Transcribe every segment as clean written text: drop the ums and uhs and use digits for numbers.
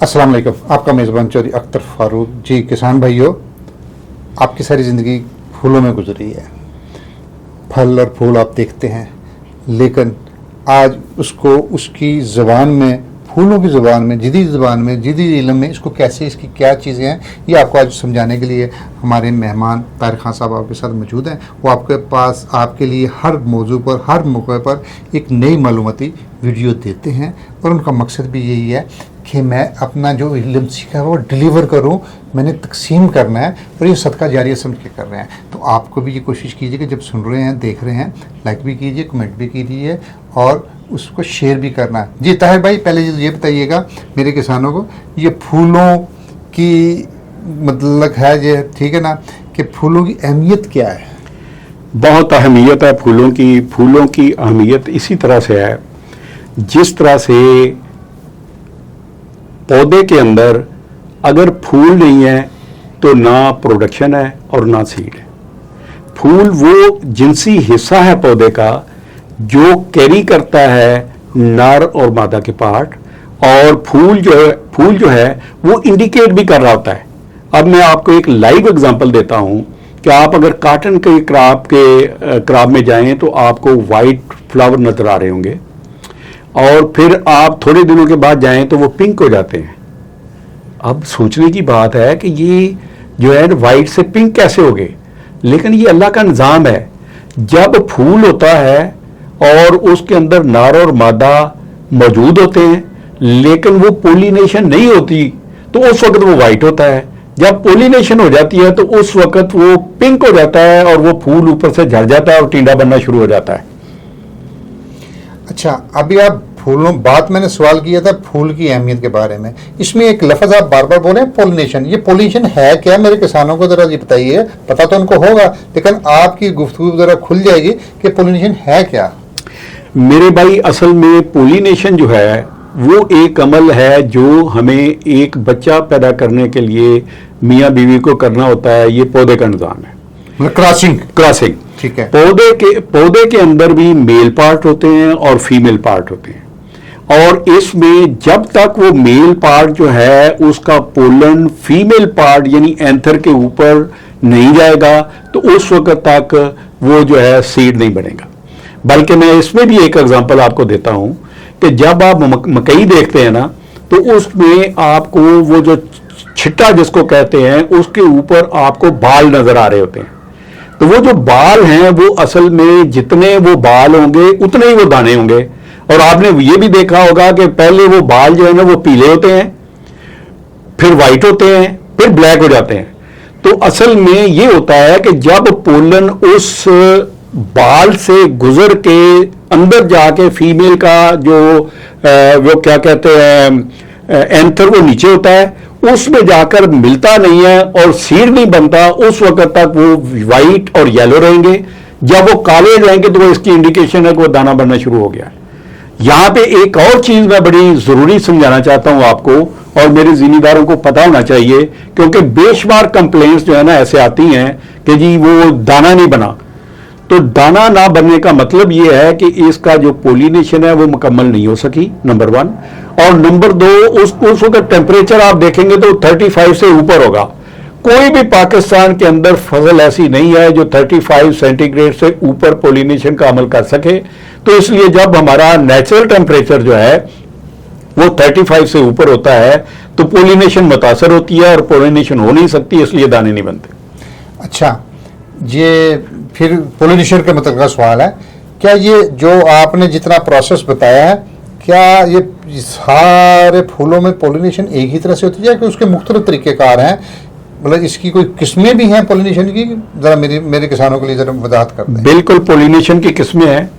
अस्सलाम वालेकुम। आपका मेज़बान चौधरी अख्तर फारूक जी। किसान भाइयों, आपकी सारी ज़िंदगी फूलों में गुजरी है। फल और फूल आप देखते हैं, लेकिन आज उसको उसकी ज़बान में, फूलों की ज़बान में, जदीद ज़बान में, जदीद इल्म में इसको कैसे, इसकी क्या चीज़ें हैं, ये आपको आज समझाने के लिए हमारे मेहमान तारिक खान साहब आपके साथ मौजूद हैं। वो आपके पास आपके लिए हर मौजू पर, हर मौके पर एक नई मालूमाती वीडियो देते हैं और उनका मकसद भी यही है कि मैं अपना जो इल्म सीखा है वो डिलीवर करूं, मैंने तकसीम करना है और ये सदका जारिया समझ के कर रहे हैं। तो आपको भी ये कोशिश कीजिए कि जब सुन रहे हैं, देख रहे हैं, लाइक भी कीजिए, कमेंट भी कीजिए और उसको शेयर भी करना है। जी ताहिर भाई, पहले ये बताइएगा मेरे किसानों को, ये फूलों की मतलब है ये, ठीक है ना, कि फूलों की अहमियत क्या है? बहुत अहमियत है फूलों की। फूलों की अहमियत इसी तरह से है जिस तरह से पौधे के अंदर अगर फूल नहीं है तो ना प्रोडक्शन है और ना सीड है। फूल वो जिनसी हिस्सा है पौधे का जो कैरी करता है नर और मादा के पार्ट, और फूल जो है वो इंडिकेट भी कर रहा होता है। अब मैं आपको एक लाइव एग्जांपल देता हूं कि आप अगर कॉटन के क्रॉप में जाएं तो आपको वाइट फ्लावर नजर आ रहे होंगे, और फिर आप थोड़े दिनों के बाद जाएं तो वो पिंक हो जाते हैं। अब सोचने की बात है कि ये जो है वाइट से पिंक कैसे हो गए, लेकिन ये अल्लाह का निज़ाम है। जब फूल होता है और उसके अंदर नर और मादा मौजूद होते हैं लेकिन वो पोलिनेशन नहीं होती तो उस वक्त वो वाइट होता है। जब पोलिनेशन हो जाती है तो उस वक्त वो पिंक हो जाता है और वो फूल ऊपर से झड़ जाता है और टींडा बनना शुरू हो जाता है। अच्छा, अभी आप फूलों, बात मैंने सवाल किया था फूल की अहमियत के बारे में, इसमें एक लफ्ज़ आप बार बार बोले पोलिनेशन। ये पोलिनेशन है क्या? मेरे किसानों को ज़रा ये बताइए। पता तो उनको होगा लेकिन आपकी गुफ्तगू ज़रा खुल जाएगी कि पोलिनेशन है क्या। मेरे भाई, असल में पोलिनेशन जो है वो एक अमल है जो हमें एक बच्चा पैदा करने के लिए मियाँ बीवी को करना होता है। ये पौधे का निज़ाम है, क्रॉसिंग। ठीक है। पौधे के अंदर भी मेल पार्ट होते हैं और फीमेल पार्ट होते हैं, और इसमें जब तक वो मेल पार्ट जो है उसका पोलन फीमेल पार्ट यानी एंथर के ऊपर नहीं जाएगा तो उस वक्त तक वो जो है सीड नहीं बनेगा। बल्कि मैं इसमें भी एक एग्जांपल आपको देता हूं कि जब आप मकई देखते हैं ना तो उसमें आपको वो जो छिट्टा जिसको कहते हैं उसके ऊपर आपको बाल नजर आ रहे होते हैं। तो वो जो बाल हैं वो असल में जितने वो बाल होंगे उतने ही वो दाने होंगे। और आपने ये भी देखा होगा कि पहले वो बाल जो है ना वो पीले होते हैं, फिर वाइट होते हैं, फिर ब्लैक हो जाते हैं। तो असल में ये होता है कि जब पोलन उस बाल से गुजर के अंदर जाके फीमेल का जो वो क्या कहते हैं एंथर वो नीचे होता है, उसमें जाकर मिलता नहीं है और सीड नहीं बनता, उस वक्त तक वो वाइट और येलो रहेंगे। जब वो काले रहेंगे तो वो इसकी इंडिकेशन है कि वो दाना बनना शुरू हो गया है। यहां पे एक और चीज मैं बड़ी जरूरी समझाना चाहता हूं आपको, और मेरे जिम्मेदारों को पता होना चाहिए, क्योंकि बेशुमार कंप्लेंट्स जो है ना ऐसे आती हैं कि जी वो दाना नहीं बना। तो दाना ना बनने का मतलब ये है कि इसका जो पोलिनेशन है वो मुकम्मल नहीं हो सकी, नंबर 1। और नंबर 2, उस वक्त टेम्परेचर आप देखेंगे तो 35 से ऊपर होगा। कोई भी पाकिस्तान के अंदर फसल ऐसी नहीं है जो 35 सेंटीग्रेड से ऊपर पोलिनेशन का अमल कर सके। तो इसलिए जब हमारा नेचुरल टेम्परेचर जो है वो 35 से ऊपर होता है तो पोलिनेशन मुतासर होती है और पोलिनेशन हो नहीं सकती, इसलिए दाने नहीं बनते। अच्छा, ये फिर पोलिनेशन के मतलब का सवाल है, क्या ये जो आपने जितना प्रोसेस बताया है, क्या ये सारे फूलों में पोलिनेशन एक ही तरह से होती है कि उसके मुख्तलिफ तरीक़ेकार हैं? मतलब इसकी कोई किस्में भी हैं पोलिनेशन की? ज़रा मेरे किसानों के लिए ज़रा वजाहत कर दें। बिल्कुल, पोलिनेशन की किस्में हैं।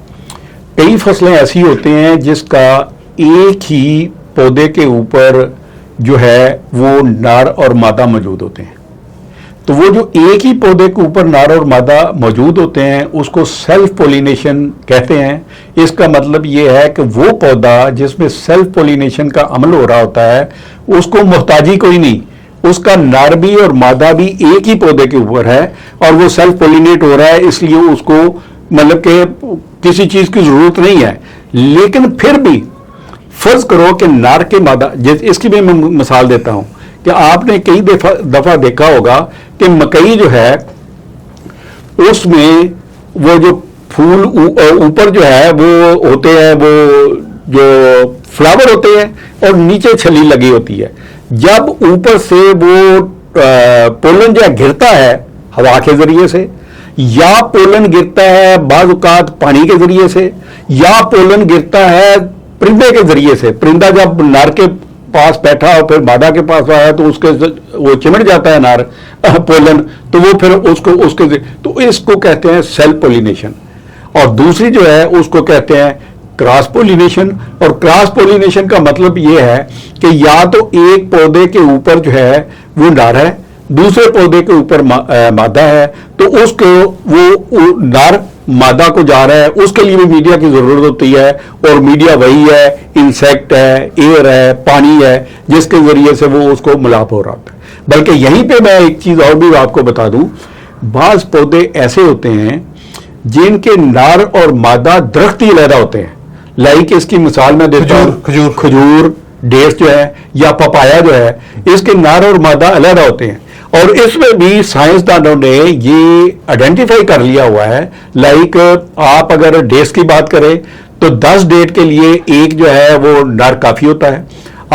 कई फसलें ऐसी होती हैं जिसका एक ही पौधे के ऊपर जो है वो नर और मादा मौजूद होते हैं। तो वो जो एक ही पौधे के ऊपर नर और मादा मौजूद होते हैं उसको सेल्फ पोलिनेशन कहते हैं। इसका मतलब ये है कि वो पौधा जिसमें सेल्फ पोलिनेशन का अमल हो रहा होता है उसको मोहताजी कोई नहीं, उसका नर भी और मादा भी एक ही पौधे के ऊपर है और वो सेल्फ पोलिनेट हो रहा है, इसलिए उसको मतलब कि किसी चीज की जरूरत नहीं है। लेकिन फिर भी फर्ज करो कि नार के मादा, इसकी भी मैं मिसाल देता हूं कि आपने कई दफा देखा होगा कि मकई जो है उसमें वो जो फूल ऊपर जो है वो होते हैं, वो जो फ्लावर होते हैं और नीचे छली लगी होती है। जब ऊपर से वो पोलन जो गिरता है हवा के जरिए से, या पोलन गिरता है बाज़ औक़ात पानी के जरिए से, या पोलन गिरता है परिंदे के जरिए से। परिंदा जब नार के पास बैठा और फिर मादा के पास आया तो उसके वो चिमट जाता है नार पोलन, तो वो फिर उसके तो इसको कहते हैं सेल्फ पोलिनेशन। और दूसरी जो है उसको कहते हैं क्रॉस पोलिनेशन। और क्रॉस पोलिनेशन का मतलब ये है कि या तो एक पौधे के ऊपर जो है वो नार है, दूसरे पौधे के ऊपर मादा है, तो उसको वो नार मादा को जा रहा है, उसके लिए भी मीडिया की जरूरत होती है। और मीडिया वही है, इंसेक्ट है, एयर है, पानी है, जिसके जरिए से वो उसको मिलाप हो रहा होता है। बल्कि यहीं पे मैं एक चीज और भी आपको बता दूं, बाज पौधे ऐसे होते हैं जिनके नार और मादा दरख्त ही अलग होते हैं। लाइक इसकी मिसाल मैं देता हूं, खजूर डेट्स जो है या पपाया जो है, इसके नार और मादा अलग होते हैं। और इसमें भी साइंसदानों ने ये आइडेंटिफाई कर लिया हुआ है। लाइक आप अगर डेट्स की बात करें तो 10 डेट के लिए एक जो है वो नार काफी होता है।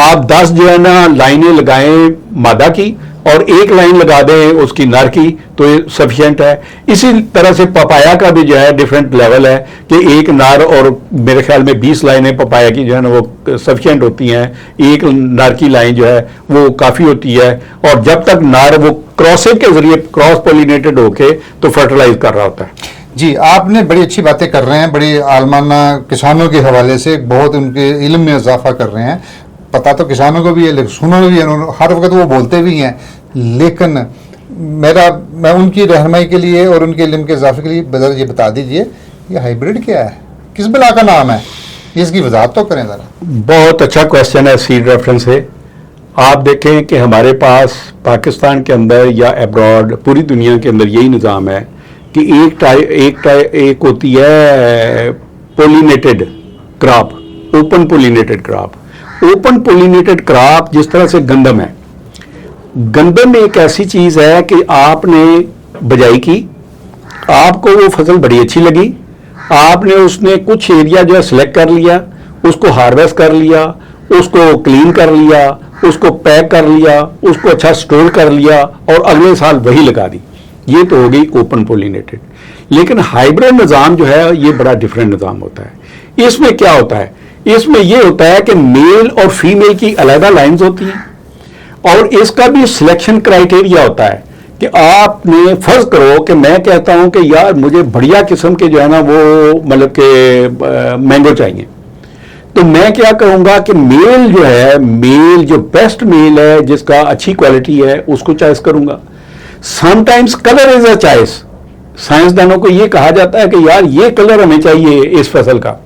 आप 10 जो है ना लाइनें लगाएं मादा की और एक लाइन लगा दें उसकी नार की, तो ये सफिशिएंट है। इसी तरह से पपाया का भी जो है डिफरेंट लेवल है कि एक नार और मेरे ख्याल में 20 लाइनें पपाया की जो है ना वो सफिशिएंट होती हैं। एक नार की लाइन जो है वो काफ़ी होती है। और जब तक नार वो क्रॉसिंग के जरिए क्रॉस पोलिनेटेड होके तो फर्टिलाइज कर रहा होता है। जी, आपने बड़ी अच्छी बातें कर रहे हैं, बड़ी आलमाना किसानों के हवाले से बहुत उनके इल्म में इजाफा कर रहे हैं। पता तो किसानों को भी है, सुनो भी है, हर वक्त वो बोलते भी हैं। लेकिन मैं उनकी रहनुमाई के लिए और उनके इल्म के इजाफे के लिए बदर ये बता दीजिए, ये हाइब्रिड क्या है, किस बला का नाम है, इसकी वजाहत तो करें ज़रा। बहुत अच्छा क्वेश्चन है सीड रेफरेंस से। आप देखें कि हमारे पास पाकिस्तान के अंदर या अब्रॉड पूरी दुनिया के अंदर यही निज़ाम है कि एक होती है pollinated crop, open pollinated crop. Open pollinated crop जिस तरह से गंदम है, गंदम एक ऐसी चीज है कि आपने बिजाई की, आपको वो फसल बड़ी अच्छी लगी, आपने उसने कुछ एरिया जो है सिलेक्ट कर लिया, उसको हार्वेस्ट कर लिया, उसको क्लीन कर लिया, उसको पैक कर लिया, उसको अच्छा स्टोर कर लिया और अगले साल वही लगा दी। ये तो हो गई ओपन पोलिनेटेड। लेकिन हाइब्रिड निज़ाम जो है ये बड़ा डिफरेंट निज़ाम होता है। इसमें क्या होता है, इसमें यह होता है कि मेल और फीमेल की अलग लाइंस होती हैं और इसका भी सिलेक्शन क्राइटेरिया होता है कि आपने फर्ज करो कि मैं कहता हूं कि यार मुझे बढ़िया किस्म के जो है ना वो मतलब के मैंगो चाहिए, तो मैं क्या करूंगा कि मेल जो है, मेल जो बेस्ट मेल है जिसका अच्छी क्वालिटी है उसको चॉइस करूंगा। Sometimes colour is a choice. साइंसदानों को यह कहा जाता है कि यार ये कलर हमें चाहिए इस फसल का।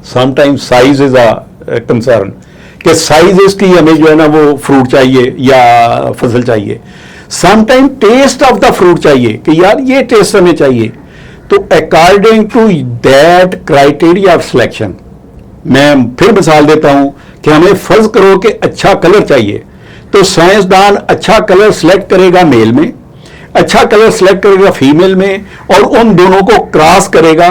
Sometimes size is a concern कि साइज इसकी हमें जो है ना वो फ्रूट चाहिए या फसल चाहिए। Sometime taste of the fruit चाहिए कि यार ये टेस्ट हमें चाहिए। तो according to that criteria of selection, मैं फिर मिसाल देता हूं कि हमें फर्ज करो कि अच्छा कलर चाहिए, तो साइंसदान अच्छा कलर सिलेक्ट करेगा मेल में, अच्छा कलर सिलेक्ट करेगा फीमेल में और उन दोनों को क्रॉस करेगा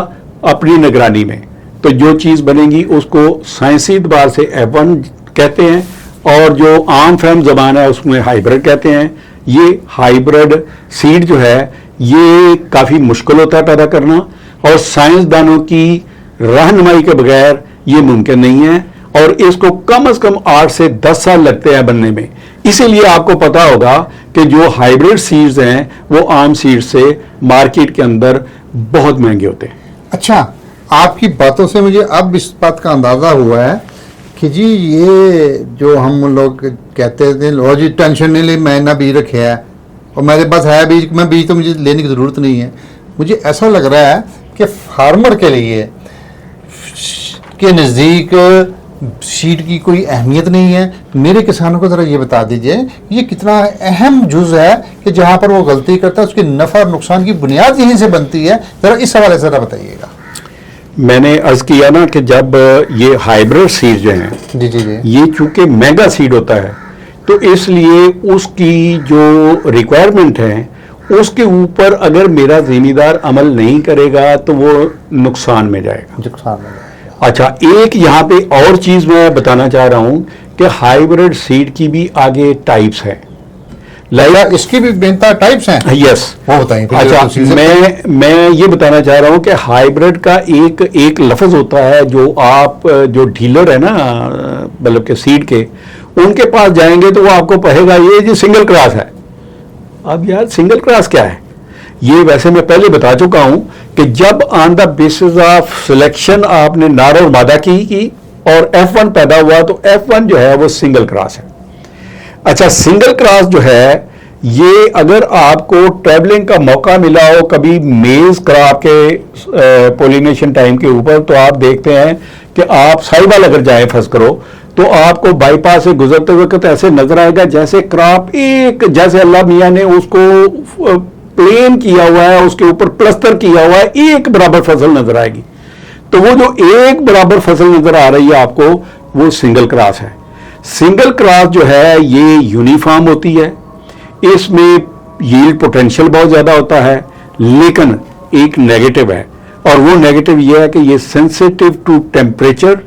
अपनी निगरानी में। तो जो चीज बनेगी उसको साइंसी एतबार से F1 कहते हैं और जो आम फहम जबान है उसमें हाइब्रिड कहते हैं। ये हाइब्रिड सीड जो है ये काफी मुश्किल होता है पैदा करना और साइंसदानों की रहनुमाई के बगैर ये मुमकिन नहीं है और इसको कम से कम 8 से 10 साल लगते हैं बनने में। इसीलिए आपको पता होगा कि जो हाइब्रिड सीड्स हैं वो आम सीड से मार्केट के अंदर बहुत महंगे होते हैं। अच्छा, आपकी बातों से मुझे अब इस बात का अंदाज़ा हुआ है कि जी ये जो हम लोग कहते थे लो जी टेंशन नहीं ले, मैं ना बीज रखे है और मेरे पास है बीज, मैं बीज तो मुझे लेने की ज़रूरत नहीं है। मुझे ऐसा लग रहा है कि फार्मर के लिए के नज़दीक सीड की कोई अहमियत नहीं है। मेरे किसानों को ज़रा ये बता दीजिए ये कितना अहम जुज़ है कि जहाँ पर वो गलती करता है उसके नफ़ा और नुकसान की बुनियाद यहीं से बनती है। ज़रा इस हवाले से ज़रा बताइएगा। मैंने अर्ज किया ना कि जब ये हाइब्रिड सीड जो हैं, जी जी जी ये चूंकि मेगा सीड होता है, तो इसलिए उसकी जो रिक्वायरमेंट है उसके ऊपर अगर मेरा ज़मींदार अमल नहीं करेगा तो वो नुकसान में जाएगा। नुकसान में जाएगा। अच्छा, एक यहाँ पे और चीज़ मैं बताना चाह रहा हूँ कि हाइब्रिड सीड की भी आगे टाइप्स हैं। क्या इसकी भी बेनता टाइप्स हैं? यस, वो बताइए। अच्छा, मैं ये बताना चाह रहा हूँ कि हाइब्रिड का एक लफ्ज होता है जो आप जो डीलर है ना, मतलब के सीड के, उनके पास जाएंगे तो वो आपको कहेगा ये जो सिंगल क्रॉस है। अब यार सिंगल क्रॉस क्या है? ये वैसे मैं पहले बता चुका हूं कि जब on the basis of selection आपने नार और मादा की और F1 पैदा हुआ तो F1 जो है वो सिंगल क्रॉस है। अच्छा, सिंगल क्रॉस जो है ये अगर आपको ट्रैवलिंग का मौका मिला हो कभी मेज क्रॉप के पोलिनेशन टाइम के ऊपर, तो आप देखते हैं कि आप साहिबाल अगर जाए फर्ज करो तो आपको बाईपास से गुजरते वक्त ऐसे नजर आएगा जैसे क्रॉप एक, जैसे अल्लाह मियां ने उसको प्लेन किया हुआ है, उसके ऊपर प्लस्तर किया हुआ है, एक बराबर फसल नजर आएगी। तो वो जो एक बराबर फसल नजर आ रही है आपको, वो सिंगल क्रॉस है। सिंगल क्रॉस जो है ये यूनिफॉर्म होती है, इसमें यील्ड पोटेंशियल बहुत ज्यादा होता है, लेकिन एक नेगेटिव है, और वो नेगेटिव ये है कि ये sensitive to temperature,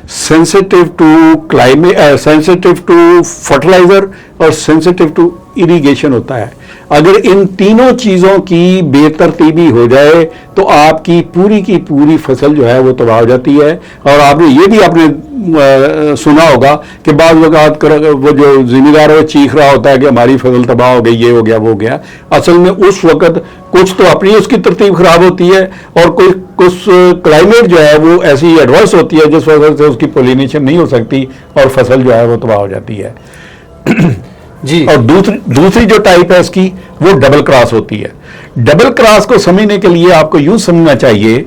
sensitive to climate, sensitive to fertiliser और सेंसिटिव टू इरिगेशन होता है। अगर इन तीनों चीजों की बेतरतीबी हो जाए तो आपकी पूरी की पूरी फसल जो है वो तबाह हो जाती है। और आपने ये भी आपने सुना होगा कि बाद वक़्त वो जो जिम्मेदार है वो चीख रहा होता है कि हमारी फसल तबाह हो गई, ये हो गया, वो हो गया। असल में उस वक़्त कुछ तो अपनी उसकी तरतीब खराब होती है और कुछ क्लाइमेट जो है वो ऐसी एडवर्स होती है जिस वजह से उसकी पोलिनेशन नहीं हो सकती और फसल जो है वो तबाह हो जाती है। जी। और दूसरी जो टाइप है इसकी वो डबल क्रॉस होती है। डबल क्रॉस को समझने के लिए आपको यूं समझना चाहिए,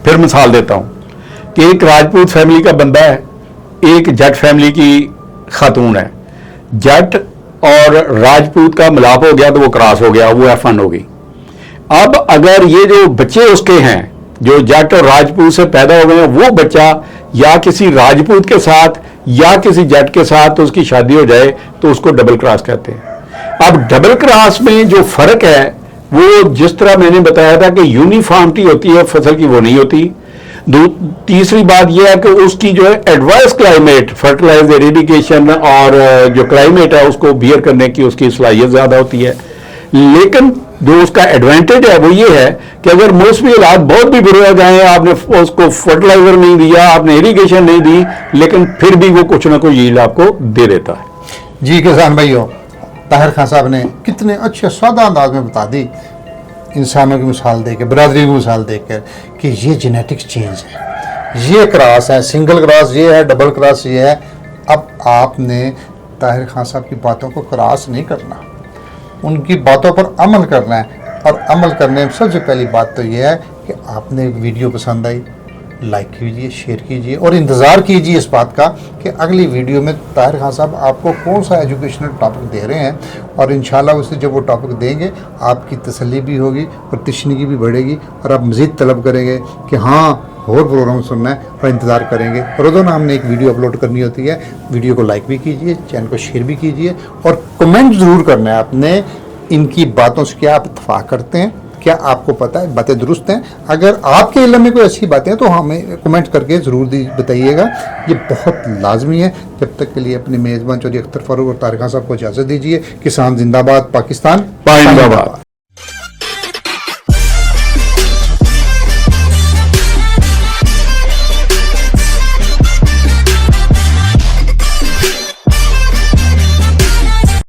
फिर मिसाल देता हूं कि एक राजपूत फैमिली का बंदा है, एक जट फैमिली की खातून है। जट और राजपूत का मिलाप हो गया तो वो क्रॉस हो गया, वो F1 हो गई। अब अगर ये जो बच्चे उसके हैं जो जट और राजपूत से पैदा हो गए हैं, वो बच्चा या किसी राजपूत के साथ या किसी जट के साथ तो उसकी शादी हो जाए तो उसको डबल क्रॉस कहते हैं। अब डबल क्रॉस में जो फर्क है वो जिस तरह मैंने बताया था कि यूनिफॉर्मिटी होती है फसल की, वो नहीं होती। तीसरी बात यह है कि उसकी जो है एडवांस क्लाइमेट, फर्टिलाइजर, इरिगेशन और जो क्लाइमेट है उसको बियर करने की उसकी सलाहियत ज्यादा होती है। लेकिन जो उसका एडवांटेज है वो ये है कि अगर मौसमी हालात बहुत भी बुरे हो जाए, आपने उसको फर्टिलाइजर नहीं दिया, आपने इरिगेशन नहीं दी, लेकिन फिर भी वो कुछ ना कुछ यील्ड आपको दे देता है। जी किसान भाइयों, ताहिर खान साहब ने कितने अच्छे सादा अंदाज में बता दी, इंसानों की मिसाल देकर, बरादरी की मिसाल देकर, कि ये जेनेटिक्स चेंज है, ये क्रॉस है, सिंगल क्रॉस ये है, डबल क्रॉस ये है। अब आपने ताहिर खान साहब की बातों को क्रॉस नहीं करना, उनकी बातों पर अमल करना है। और अमल करने में सबसे पहली बात तो यह है कि आपने वीडियो पसंद आई, लाइक कीजिए, शेयर कीजिए और इंतज़ार कीजिए इस बात का कि अगली वीडियो में ताहिर खान साहब आपको कौन सा एजुकेशनल टॉपिक दे रहे हैं। और इंशाल्लाह उसे जब वो टॉपिक देंगे आपकी तसल्ली भी होगी और तशनीकी भी बढ़ेगी और आप मज़ीद तलब करेंगे कि हाँ और प्रोग्राम सुनना है और इंतज़ार करेंगे। रोज़ाना हमने एक वीडियो अपलोड करनी होती है। वीडियो को लाइक भी कीजिए, चैनल को शेयर भी कीजिए और कमेंट ज़रूर करना है आपने इनकी बातों से, क्या आप इत्तेफाक करते हैं, क्या आपको पता है बातें दुरुस्त हैं। अगर आपके इल्म में कोई अच्छी बातें हैं तो हमें कमेंट करके ज़रूर बताइएगा, ये बहुत लाजमी है। जब तक के लिए अपने मेज़बान चौधरी अख्तर फारूक और तारिक खान साहब को इजाज़त दीजिए। किसान जिंदाबाद, पाकिस्तान जिंदाबाद।